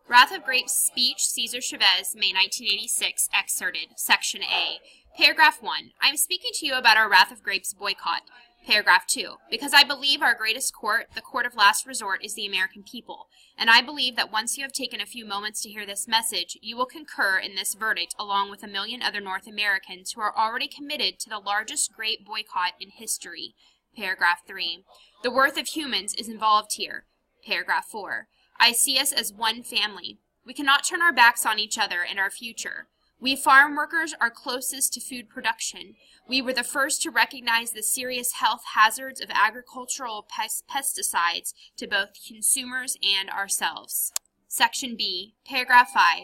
Wrath of Grapes speech, Cesar Chavez, May 1986, excerpted, Section A. Paragraph 1. I am speaking to you about our Wrath of Grapes boycott. Paragraph 2. Because I believe our greatest court, the court of last resort, is the American people, and I believe that once you have taken a few moments to hear this message, you will concur in this verdict along with 1 million other North Americans who are already committed to the largest grape boycott in history. Paragraph 3. The worth of humans is involved here. Paragraph 4. I see us as one family. We cannot turn our backs on each other and our future. We farm workers are closest to food production. We were the first to recognize the serious health hazards of agricultural pesticides to both consumers and ourselves. Section B, Paragraph 5.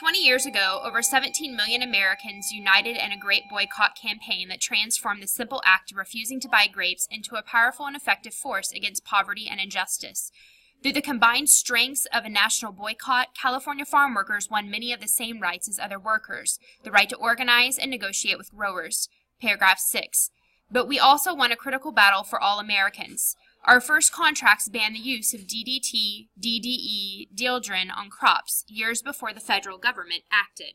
20 years ago, over 17 million Americans united in a grape boycott campaign that transformed the simple act of refusing to buy grapes into a powerful and effective force against poverty and injustice. Through the combined strengths of a national boycott, California farm workers won many of the same rights as other workers, the right to organize and negotiate with growers. Paragraph 6. But we also won a critical battle for all Americans. Our first contracts banned the use of DDT, DDE, dieldrin on crops years before the federal government acted.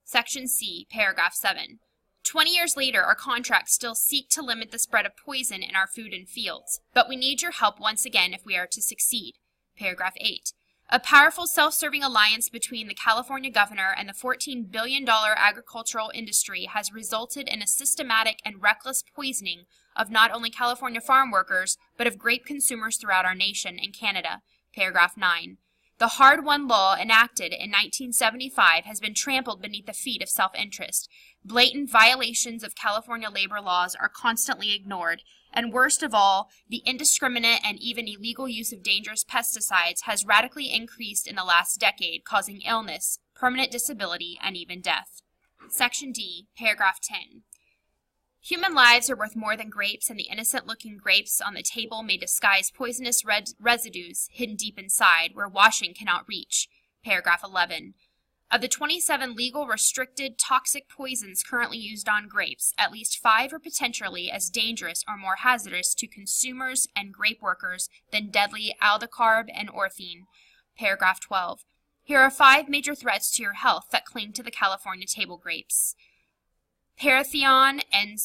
Section C, Paragraph 7. 20 years later, our contracts still seek to limit the spread of poison in our food and fields, but we need your help once again if we are to succeed. Paragraph 8. A powerful self-serving alliance between the California governor and the $14 billion agricultural industry has resulted in a systematic and reckless poisoning of not only California farm workers, but of grape consumers throughout our nation and Canada. Paragraph 9. The hard-won law enacted in 1975 has been trampled beneath the feet of self-interest. Blatant violations of California labor laws are constantly ignored, and worst of all, the indiscriminate and even illegal use of dangerous pesticides has radically increased in the last decade, causing illness, permanent disability, and even death. Section D, Paragraph 10. Human lives are worth more than grapes, and the innocent-looking grapes on the table may disguise poisonous residues hidden deep inside, where washing cannot reach. Paragraph 11. Of the 27 legal, restricted, toxic poisons currently used on grapes, at least 5 are potentially as dangerous or more hazardous to consumers and grape workers than deadly aldicarb and orthene. Paragraph 12. Here are 5 major threats to your health that cling to the California table grapes. Parathion and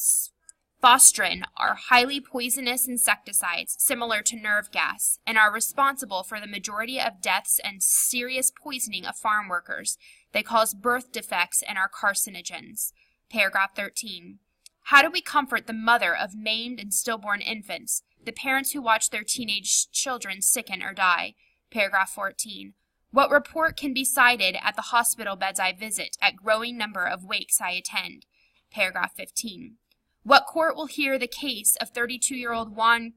Fostrin are highly poisonous insecticides similar to nerve gas and are responsible for the majority of deaths and serious poisoning of farm workers. They cause birth defects and are carcinogens. Paragraph 13. How do we comfort the mother of maimed and stillborn infants, the parents who watch their teenage children sicken or die? Paragraph 14. What report can be cited at the hospital beds I visit, at growing number of wakes I attend? Paragraph 15. What court will hear the case of 32-year-old Juan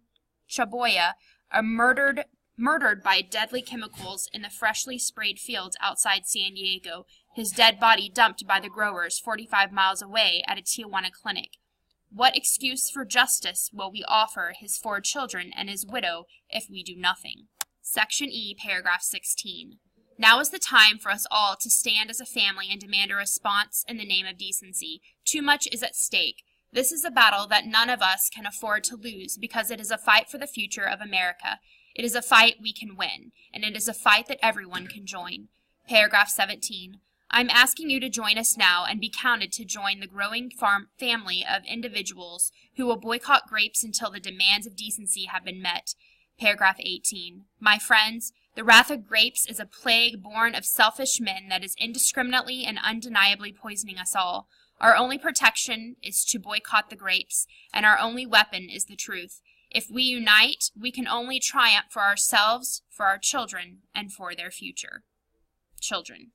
Chaboya, murdered by deadly chemicals in the freshly sprayed fields outside San Diego, his dead body dumped by the growers 45 miles away at a Tijuana clinic? What excuse for justice will we offer his 4 children and his widow if we do nothing? Section E, Paragraph 16. Now is the time for us all to stand as a family and demand a response in the name of decency. Too much is at stake. This is a battle that none of us can afford to lose because it is a fight for the future of America. It is a fight we can win, and it is a fight that everyone can join. Paragraph 17. I'm asking you to join us now and be counted to join the growing family of individuals who will boycott grapes until the demands of decency have been met. Paragraph 18. My friends, the wrath of grapes is a plague born of selfish men that is indiscriminately and undeniably poisoning us all. Our only protection is to boycott the grapes, and our only weapon is the truth. If we unite, we can only triumph for ourselves, for our children, and for their future. Children.